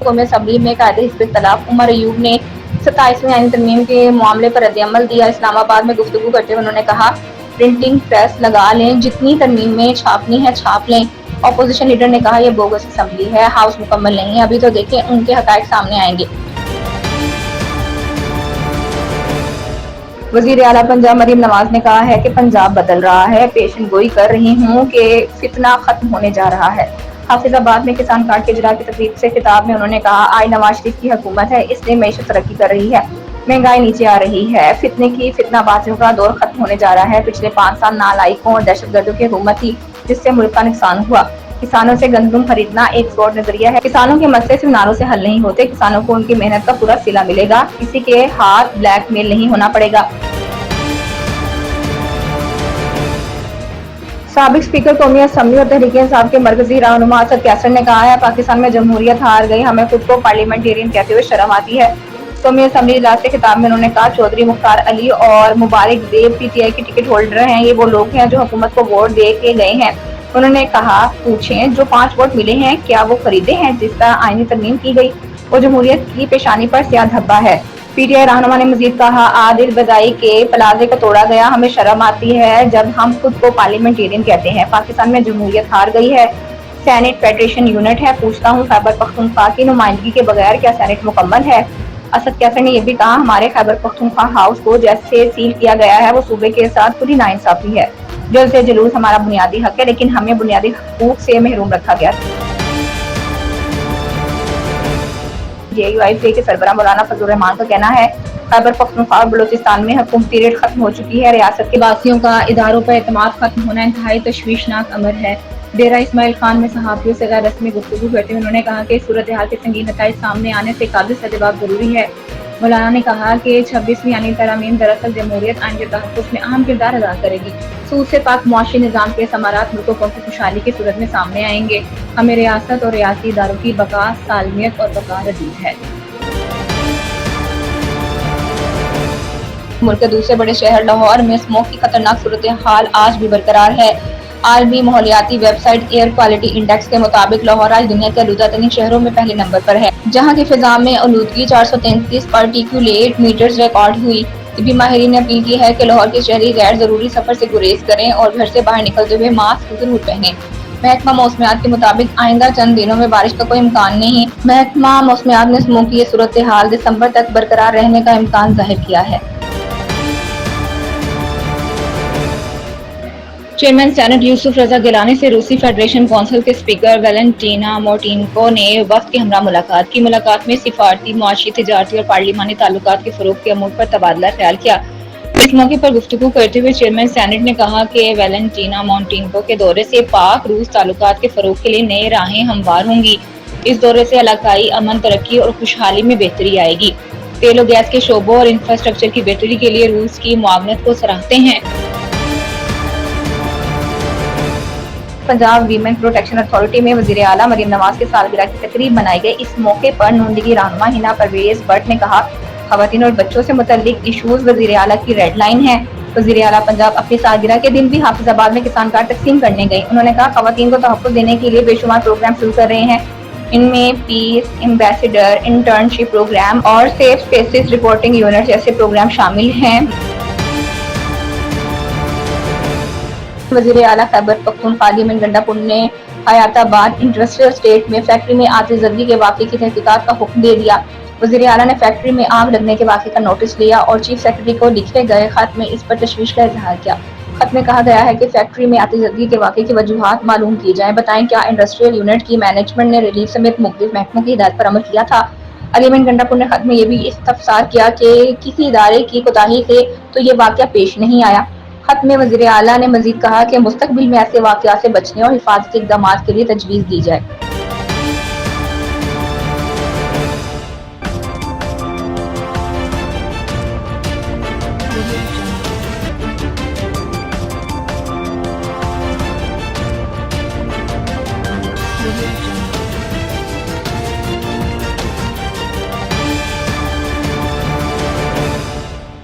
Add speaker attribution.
Speaker 1: قومی اسمبلی میں قائد حزب اختلاف عمر ایوب نے 27ویں آئینی ترمیم کے معاملے پر رد عمل دیا۔ اسلام آباد میں گفتگو کرتے ہوئے انہوں نے کہا، پرنٹنگ پریس لگا لیں، جتنی ترمیمیں چھاپنی ہے چھاپ لیں۔ اپوزیشن لیڈر نے کہا، یہ بوگس اسمبلی ہے، ہاؤس مکمل نہیں ہے، ابھی تو دیکھیں ان کے حقائق سامنے آئیں گے۔ وزیر اعلیٰ پنجاب مریم نواز نے کہا ہے کہ پنجاب بدل رہا ہے، پیشن گوئی کر رہی ہوں کہ فتنہ ختم ہونے جا رہا ہے۔ حافظ آباد میں کسان کارڈ کے اجراء کی تقریب سے خطاب میں انہوں نے کہا، آج نواز شریف کی حکومت ہے، اس لیے معیشت ترقی کر رہی ہے، مہنگائی نیچے آ رہی ہے، فتنہ بازیوں کا دور ختم ہونے جا رہا ہے۔ پچھلے 5 سال نالائقوں اور دہشت گردوں کی حکومت تھی، جس سے ملک کا نقصان ہوا۔ کسانوں سے گندم خریدنا ایک فراڈ نظریہ ہے۔ کسانوں کے مسئلے صرف نعروں سے حل نہیں ہوتے، کسانوں کو ان کی محنت کا پورا صلہ ملے گا، کسی کے ہاتھ بلیک میل نہیں ہونا پڑے گا۔ سابق اسپیکر قومی اسمبلی اور تحریک انصاف کے مرکزی رہنما اسد کیسر نے کہا ہے، پاکستان میں جمہوریت ہار گئی، ہمیں خود کو پارلیمنٹیرین کہتے ہوئے شرم آتی ہے۔ قومی اسمبلی اجلاس سے خطاب میں انہوں نے کہا، چودھری مختار علی اور مبارک زیب پی ٹی آئی کے ٹکٹ ہولڈر ہیں، یہ وہ لوگ ہیں جو حکومت کو ووٹ دے کے گئے ہیں۔ انہوں نے کہا، پوچھیں جو 5 ووٹ ملے ہیں کیا وہ خریدے ہیں جس طرح آئینی ترمیم کی گئی؟ وہ جمہوریت کی پیشانی پر سیاہ دھبا ہے۔ پی ٹی آئی رہنما نے مزید کہا، عادل بدائی کے پلازے کو توڑا گیا، ہمیں شرم آتی ہے جب ہم خود کو پارلیمنٹیرین کہتے ہیں۔ پاکستان میں جمہوریت ہار گئی ہے، سینٹ فیڈریشن یونٹ ہے۔ پوچھتا ہوں، خیبر پختونخوا کی نمائندگی کے بغیر کیا سینٹ مکمل ہے؟ اسد کیسر نے یہ بھی کہا، ہمارے خیبر پختونخوا ہاؤس کو جیسے سیل کیا گیا ہے وہ صوبے کے ساتھ پوری ناانصافی ہے۔ جلد سے جلوس ہمارا بنیادی حق ہے، لیکن ہمیں بنیادی حقوق سے محروم رکھا گیا۔ جے یو آئی کے سربراہ مولانا فضل الرحمان کا کہنا ہے، خیبر پختونخوا اور بلوچستان میں حکومتی ریٹ ختم ہو چکی ہے، ریاست کے باقیوں کا اداروں پر اعتماد ختم ہونا انتہائی تشویشناک امر ہے۔ ڈیرہ اسماعیل خان میں صحافیوں سے غیر رسمی گفتگو کرتے ہوئے انہوں نے کہا کہ اس صورتحال کے سنگین نتائج سامنے آنے سے قابل سے جواب ضروری ہے۔ مولانا نے کہا کہ 26ویں آئینی ترمیم دراصل جمہوریت آئین کے تحفظ میں اہم کردار ادا کرے گی۔ سود سے پاک معاشی نظام کے ثمرات ملک کو کی خوشحالی کی صورت میں سامنے آئیں گے۔ ہمیں ریاست اور ریاستی اداروں کی بقا، سالمیت اور بقا رزید ہے۔ ملک کے دوسرے بڑے شہر لاہور میں اسموگ کی خطرناک صورتحال آج بھی برقرار ہے۔ عالمی ماحولیاتی website air quality index کے مطابق لاہور آج دنیا کے آلودہ ترین شہروں میں پہلے نمبر پر ہے، جہاں کی فضا میں آلودگی 433 پارٹیکولیٹ میٹرز ریکارڈ ہوئی۔ طبی ماہرین نے اپیل کی ہے کہ لاہور کے شہری غیر ضروری سفر سے گریز کریں اور گھر سے باہر نکلتے ہوئے ماسک ضرور پہنیں۔ محکمہ موسمیات کے مطابق آئندہ چند دنوں میں بارش کا کوئی امکان نہیں۔ محکمہ موسمیات نے اسموگ کی یہ صورتحال دسمبر تک برقرار رہنے کا امکان ظاہر کیا ہے۔ چیئرمین سینٹ یوسف رضا گیلانی سے روسی فیڈریشن کونسل کے اسپیکر ویلنٹینا مارٹینکو نے وفد کے ہمراہ ملاقات کی۔ ملاقات میں سفارتی، معاشی، تجارتی اور پارلیمانی تعلقات کے فروغ کے امور پر تبادلہ خیال کیا۔ اس موقع پر گفتگو کرتے ہوئے چیئرمین سینٹ نے کہا کہ ویلنٹینا مارٹینکو کے دورے سے پاک روس تعلقات کے فروغ کے لیے نئے راہیں ہموار ہوں گی۔ اس دورے سے علاقائی امن، ترقی اور خوشحالی میں بہتری آئے گی۔ تیل و گیس کے شعبوں اور انفراسٹرکچر کی بہتری کے لیے روس کی معاونت کو سراہتے ہیں۔ پنجاب ویمن پروٹیکشن اتھارٹی میں وزیر اعلیٰ مریم نواز کے سالگرہ کی تقریب منائی گئی۔ اس موقع پر نون لیگی رہنما ہنا پرویز بٹ نے کہا، خواتین اور بچوں سے متعلق ایشوز وزیر اعلیٰ کی ریڈ لائن ہیں۔ وزیر اعلیٰ پنجاب اپنی سالگرہ کے دن بھی حافظ آباد میں کسان کارڈ تقسیم کرنے گئی۔ انہوں نے کہا، خواتین کو تحفظ دینے کے لیے بے شمار پروگرام شروع کر رہے ہیں، ان میں پیس ایمبیسیڈر، انٹرنشپ پروگرام اور سیف اسپیسز رپورٹنگ یونٹ جیسے پروگرام شامل ہیں۔ وزیر اعلیٰ خیبر پختونخوا لیمن گنڈا پور نے حیات آباد انڈسٹریل اسٹیٹ میں فیکٹری میں آتش زدگی کے واقعے کی تحقیقات کا حکم دے دیا۔ وزیر اعلیٰ نے فیکٹری میں آگ لگنے کے واقعے کا نوٹس لیا اور چیف سیکرٹری کو لکھے گئے خط میں اس پر تشویش کا اظہار کیا۔ خط میں کہا گیا ہے کہ فیکٹری میں آتش زدگی کے واقعے کی وجوہات معلوم کی جائیں، بتائیں کیا انڈسٹریل یونٹ کی مینجمنٹ نے ریلیف سمیت مختلف محکموں کی ہدایت پر عمل کیا تھا۔ لیمن گنڈا پور نے خط میں یہ بھی استفسار کیا کہ کسی ادارے کی کوتاہی سے تو یہ واقعہ پیش نہیں آیا۔ خط میں وزیر اعلیٰ نے مزید کہا کہ مستقبل میں ایسے واقعات سے بچنے اور حفاظتی اقدامات کے لیے تجویز دی جائے۔